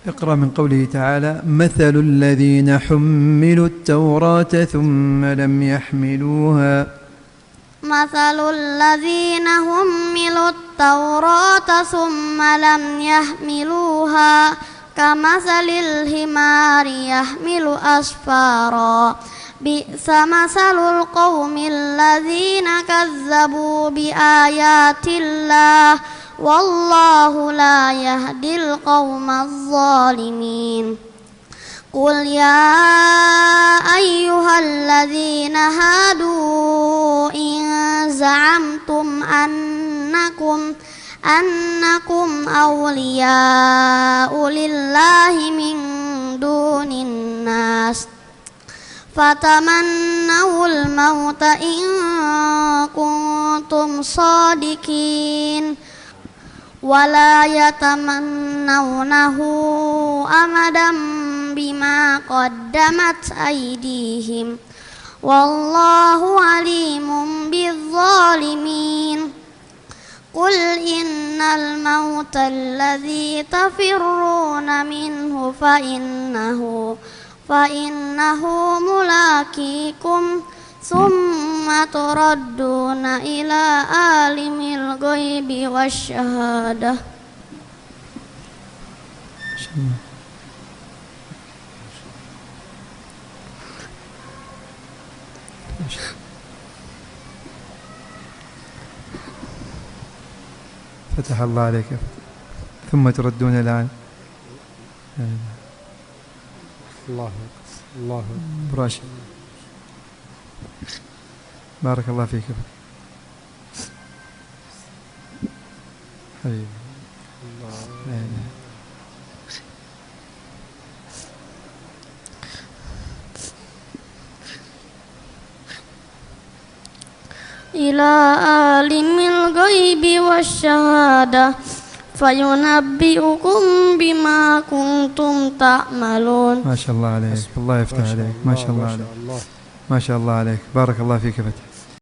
اقرأ من قوله تعالى: مثل الذين حملوا التوراة ثم لم يحملوها. مثل الذين حملوا التوراة ثم لم يحملوها كمثل الحمار يحمل أسفارا بئس مثل القوم الذين كذبوا بآيات الله والله لا يهدي القوم الظالمين. قل يا أيها الذين هادوا إن زعمتم أنكم أولياء لله من دون الناس فتمنوا الموت إن كنتم صادقين ولا يتمنونه أبدا بما قدمت أيديهم والله عليم بالظالمين. قل إن الموت الذي تفرون منه فإنه ملاقيكم ثم تردون إلى عالم الغيب والشهادة. فتح الله عليك. ثم تردون الآن. الله براشد، بارك الله فيك حبيبي. إلى عالم الغيب والشهادة فينبئكم بما كنتم تعملون. ما شاء الله عليك، الله يفتح عليك، ما شاء الله عليك، ما شاء الله عليك، بارك الله فيك فتح.